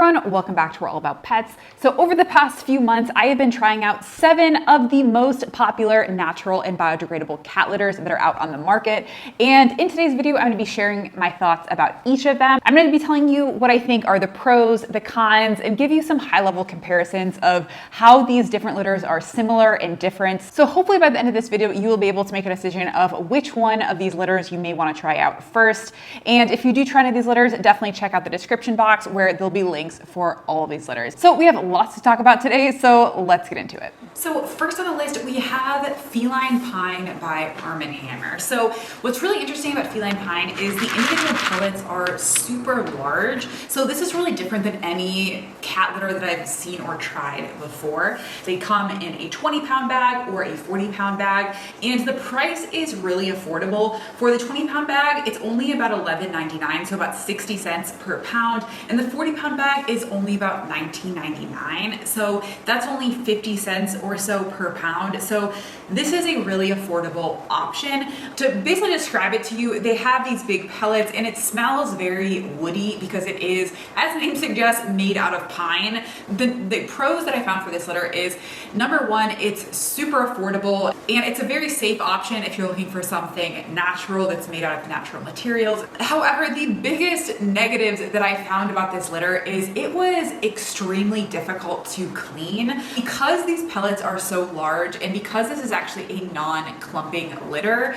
everyone, welcome back to We're All About Pets. So over the past few months, I have been trying out 7 of the most popular natural and biodegradable cat litters that are out on the market. And in today's video, I'm going to be sharing my thoughts about each of them. I'm going to be telling you what I think are the pros, the cons, and give you some high-level comparisons of how these different litters are similar and different. So hopefully by the end of this video, you will be able to make a decision of which one of these litters you may want to try out first. And if you do try any of these litters, definitely check out the description box where there'll be links for all of these litters. So we have lots to talk about today, so let's get into it. So first on the list, we have Feline Pine by Arm & Hammer. So what's really interesting about Feline Pine is the individual pellets are super large. So this is really different than any cat litter that I've seen or tried before. They come in a 20-pound bag or a 40-pound bag, and the price is really affordable. For the 20-pound bag, it's only about $11.99, so about 60 cents per pound, and the 40-pound bag is only about $19.99. So that's only 50 cents or so per pound. So this is a really affordable option. To basically describe it to you, they have these big pellets and it smells very woody because it is, as the name suggests, made out of pine. The pros that I found for this litter is, number one, it's super affordable and it's a very safe option if you're looking for something natural that's made out of natural materials. However, the biggest negatives that I found about this litter is it was extremely difficult to clean. Because these pellets are so large and because this is actually a non-clumping litter,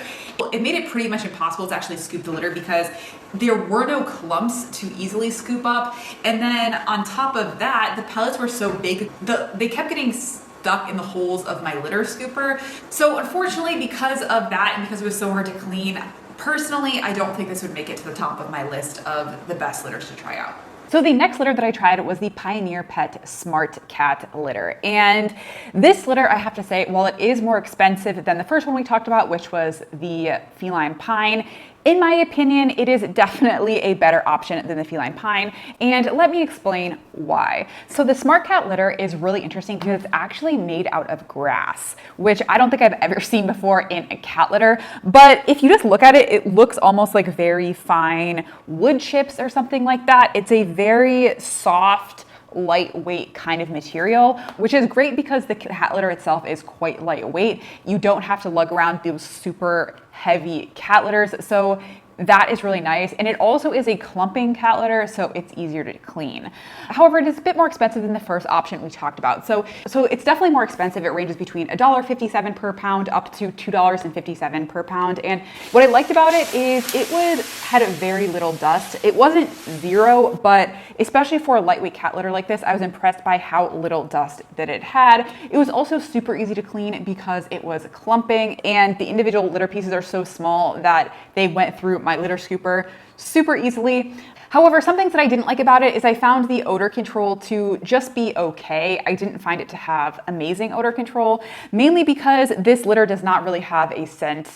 it made it pretty much impossible to actually scoop the litter because there were no clumps to easily scoop up. And then on top of that, the pellets were so big, they kept getting stuck in the holes of my litter scooper. So unfortunately, because of that and because it was so hard to clean, personally, I don't think this would make it to the top of my list of the best litters to try out. So the next litter that I tried was the Pioneer Pet Smart Cat Litter. And this litter, I have to say, while it is more expensive than the first one we talked about, which was the Feline Pine, in my opinion, it is definitely a better option than the Feline Pine, and let me explain why. So the Smart Cat litter is really interesting because it's actually made out of grass, which I don't think I've ever seen before in a cat litter, but if you just look at it, it looks almost like very fine wood chips or something like that. It's a very soft, lightweight kind of material, which is great because the cat litter itself is quite lightweight. You don't have to lug around those super heavy cat litters, so that is really nice. And it also is a clumping cat litter, so it's easier to clean. However, it is a bit more expensive than the first option we talked about. So it's definitely more expensive. It ranges between $1.57 per pound up to $2.57 per pound. And what I liked about it is had very little dust. It wasn't zero, but especially for a lightweight cat litter like this, I was impressed by how little dust that it had. It was also super easy to clean because it was clumping and the individual litter pieces are so small that they went through my litter scooper super easily. However, some things that I didn't like about it is I found the odor control to just be okay. I didn't find it to have amazing odor control, mainly because this litter does not really have a scent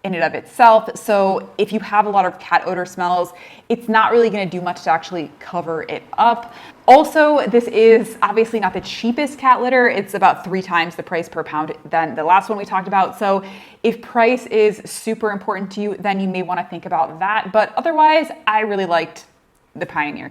in and of itself. So if you have a lot of cat odor smells, it's not really going to do much to actually cover it up. Also, this is obviously not the cheapest cat litter. It's about 3 times the price per pound than the last one we talked about. So if price is super important to you, then you may want to think about that. But otherwise, I really liked the Pioneer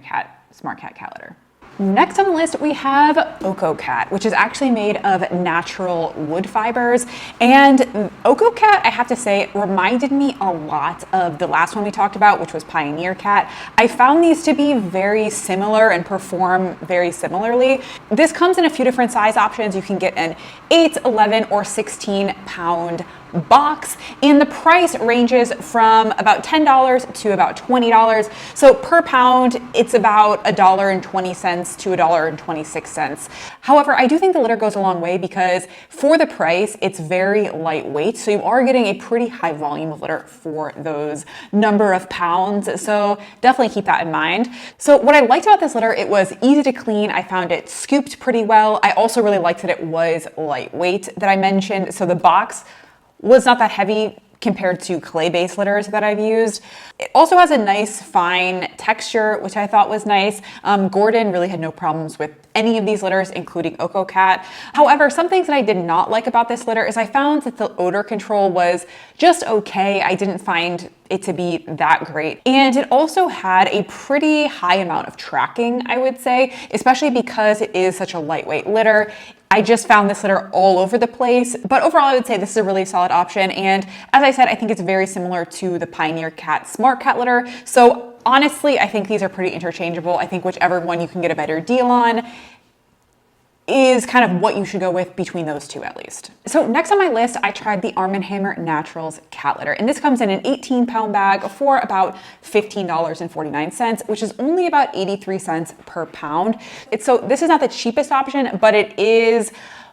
Smart Cat litter. Next on the list, we have Okocat, which is actually made of natural wood fibers. And Okocat, I have to say, reminded me a lot of the last one we talked about, which was Pioneer Cat. I found these to be very similar and perform very similarly. This comes in a few different size options. You can get an 8, 11, or 16 pound box, and the price ranges from about $10 to about $20. So per pound, it's about $1.20 to $1.26. However, I do think the litter goes a long way because for the price, it's very lightweight. So you are getting a pretty high volume of litter for those number of pounds. So definitely keep that in mind. So what I liked about this litter, it was easy to clean. I found it scooped pretty well. I also really liked that it was lightweight that I mentioned. So the box was not that heavy compared to clay-based litters that I've used. It also has a nice fine texture, which I thought was nice. Gordon really had no problems with any of these litters, including Okocat. However, some things that I did not like about this litter is I found that the odor control was just okay. I didn't find it to be that great. And it also had a pretty high amount of tracking, I would say, especially because it is such a lightweight litter. I just found this litter all over the place, but overall I would say this is a really solid option. And as I said, I think it's very similar to the Pioneer Cat Smart Cat Litter. So honestly, I think these are pretty interchangeable. I think whichever one you can get a better deal on is kind of what you should go with between those two at least. So next on my list, I tried the Arm & Hammer Naturals Cat Litter. And this comes in an 18-pound bag for about $15.49, which is only about 83 cents per pound. So this is not the cheapest option, but it is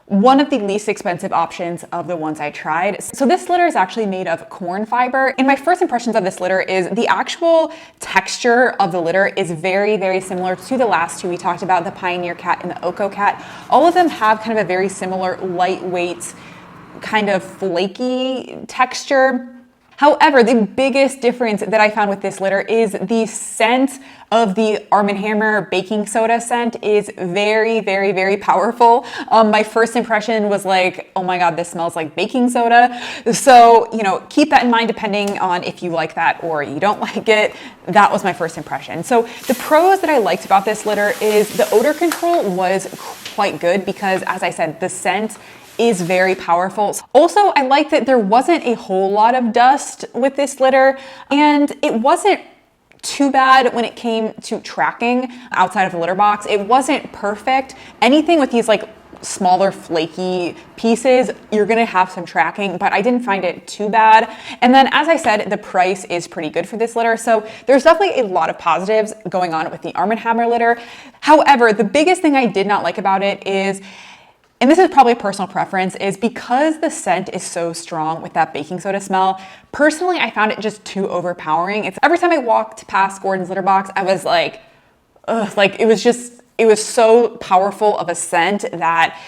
one of the least expensive options of the ones I tried. So this litter is actually made of corn fiber. And my first impressions of this litter is the actual texture of the litter is very, very similar to the last two we talked about, the Pioneer Cat and the Okocat. All of them have kind of a very similar lightweight, kind of flaky texture. However, the biggest difference that I found with this litter is the scent of the Arm & Hammer baking soda scent is very, very, very powerful. My first impression was like, oh my God, this smells like baking soda. So, keep that in mind depending on if you like that or you don't like it. That was my first impression. So the pros that I liked about this litter is the odor control was quite good because, as I said, the scent is very powerful. Also, I like that there wasn't a whole lot of dust with this litter, and it wasn't too bad when it came to tracking outside of the litter box. It wasn't perfect. Anything with these like smaller flaky pieces, you're gonna have some tracking, but I didn't find it too bad. And then, as I said, the price is pretty good for this litter. So there's definitely a lot of positives going on with the Arm & Hammer litter. However, the biggest thing I did not like about it is, and this is probably a personal preference, is because the scent is so strong with that baking soda smell, personally, I found it just too overpowering. It's every time I walked past Gordon's litter box, I was like, ugh, like it was so powerful of a scent that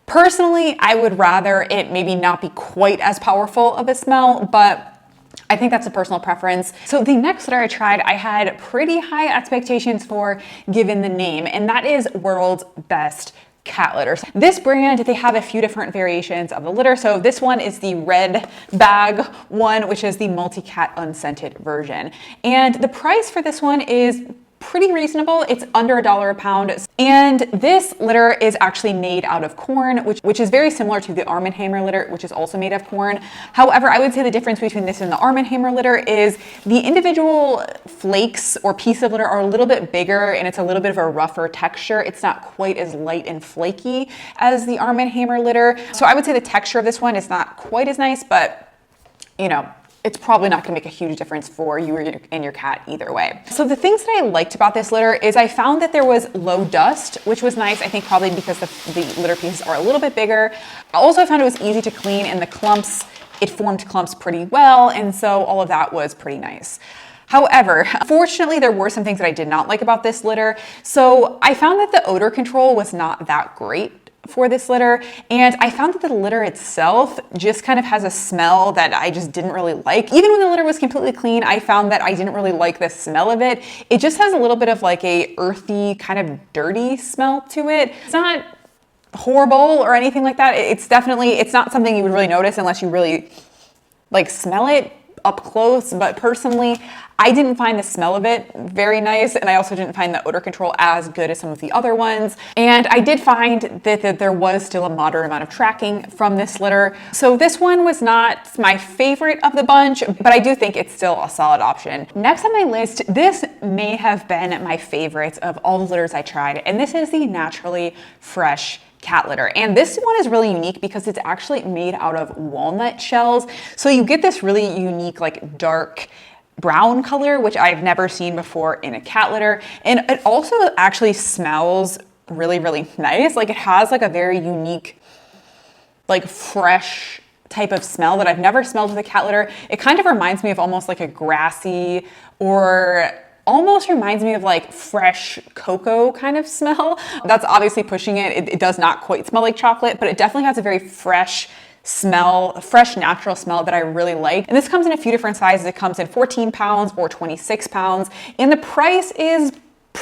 personally, I would rather it maybe not be quite as powerful of a smell, but I think that's a personal preference. So the next litter I tried, I had pretty high expectations for given the name, and that is World's Best Cat Litter. This brand, they have a few different variations of the litter. So this one is the red bag one, which is the multi-cat unscented version. And the price for this one is pretty reasonable. It's under $1 a pound. And this litter is actually made out of corn, which is very similar to the Arm & Hammer litter, which is also made of corn. However, I would say the difference between this and the Arm & Hammer litter is the individual flakes or piece of litter are a little bit bigger and it's a little bit of a rougher texture. It's not quite as light and flaky as the Arm & Hammer litter. So I would say the texture of this one is not quite as nice, but it's probably not gonna make a huge difference for you and your cat either way. So the things that I liked about this litter is I found that there was low dust, which was nice. I think probably because the litter pieces are a little bit bigger. Also, I found it was easy to clean and the clumps, it formed clumps pretty well. And so all of that was pretty nice. However, fortunately, there were some things that I did not like about this litter. So I found that the odor control was not that great for this litter, and I found that the litter itself just kind of has a smell that I just didn't really like. Even when the litter was completely clean, I found that I didn't really like the smell of it. It just has a little bit of like a earthy, kind of dirty smell to it. It's not horrible or anything like that. It's not something you would really notice unless you really like smell it up close, but personally, I didn't find the smell of it very nice, and I also didn't find the odor control as good as some of the other ones. And I did find that there was still a moderate amount of tracking from this litter. So this one was not my favorite of the bunch, but I do think it's still a solid option. Next on my list, this may have been my favorite of all the litters I tried, and this is the Naturally Fresh Cat Litter. And this one is really unique because it's actually made out of walnut shells. So you get this really unique, like dark brown color, which I've never seen before in a cat litter. And it also actually smells really, really nice. Like it has like a very unique, like fresh type of smell that I've never smelled with a cat litter. It kind of reminds me of almost like a grassy or almost reminds me of like fresh cocoa kind of smell. That's obviously pushing it. It does not quite smell like chocolate, but it definitely has a very fresh smell, a fresh natural smell that I really like. And this comes in a few different sizes. It comes in 14 pounds or 26 pounds. And the price is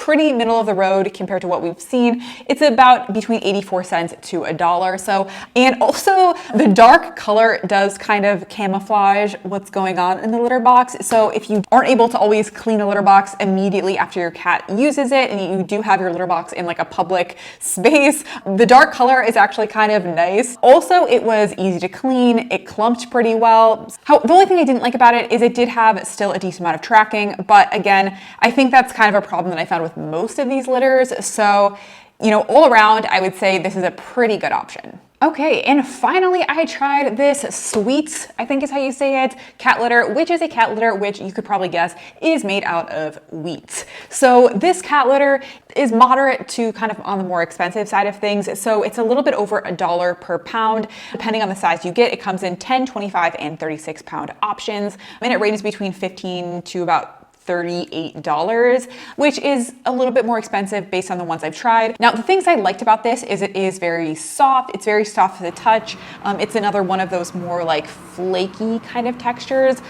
pretty middle of the road compared to what we've seen. It's about between 84 cents to $1. So, and also the dark color does kind of camouflage what's going on in the litter box. So if you aren't able to always clean a litter box immediately after your cat uses it, and you do have your litter box in like a public space, the dark color is actually kind of nice. Also, it was easy to clean. It clumped pretty well. The only thing I didn't like about it is it did have still a decent amount of tracking, but again, I think that's kind of a problem that I found with most of these litters. So, you know, all around, I would say this is a pretty good option. Okay, and finally, I tried this sWheat, I think is how you say it, cat litter, which is a cat litter which you could probably guess is made out of wheat. So this cat litter is moderate to kind of on the more expensive side of things. So it's a little bit over $1 per pound. Depending on the size you get, it comes in 10, 25, and 36 pound options. And it ranges between 15 to about $38, which is a little bit more expensive based on the ones I've tried. Now, the things I liked about this is it is very soft. It's very soft to the touch. It's another one of those more like flaky kind of textures.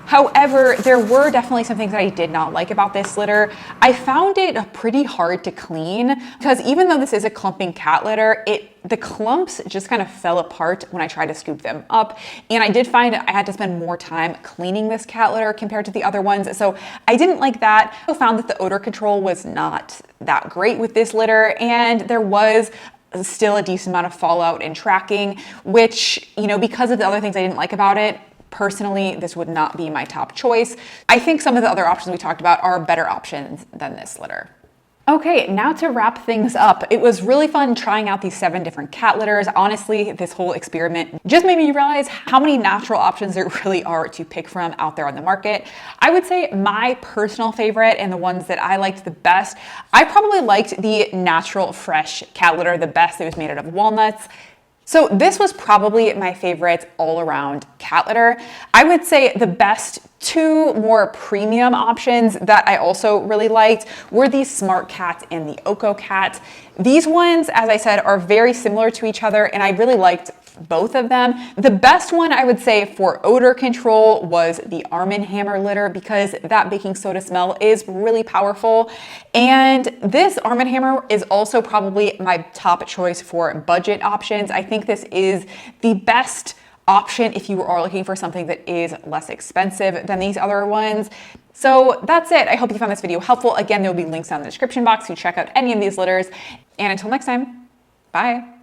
However, there were definitely some things that I did not like about this litter. I found it pretty hard to clean because even though this is a clumping cat litter, the clumps just kind of fell apart when I tried to scoop them up. And I did find I had to spend more time cleaning this cat litter compared to the other ones. So I didn't like that. I found that the odor control was not that great with this litter. And there was still a decent amount of fallout and tracking, which, you know, because of the other things I didn't like about it, personally, this would not be my top choice. I think some of the other options we talked about are better options than this litter. Okay, now to wrap things up. It was really fun trying out these 7 different cat litters. Honestly, this whole experiment just made me realize how many natural options there really are to pick from out there on the market. I would say my personal favorite and the ones that I liked the best, I probably liked the natural fresh cat litter the best. It was made out of walnuts. So this was probably my favorite all-around cat litter. I would say the best 2 more premium options that I also really liked were the Smart Cat and the Okocat. These ones, as I said, are very similar to each other, and I really liked both of them. The best one I would say for odor control was the Arm & Hammer litter because that baking soda smell is really powerful. And this Arm & Hammer is also probably my top choice for budget options. I think this is the best option if you are looking for something that is less expensive than these other ones. So that's it. I hope you found this video helpful. Again, there will be links down in the description box to check out any of these litters. And until next time, bye.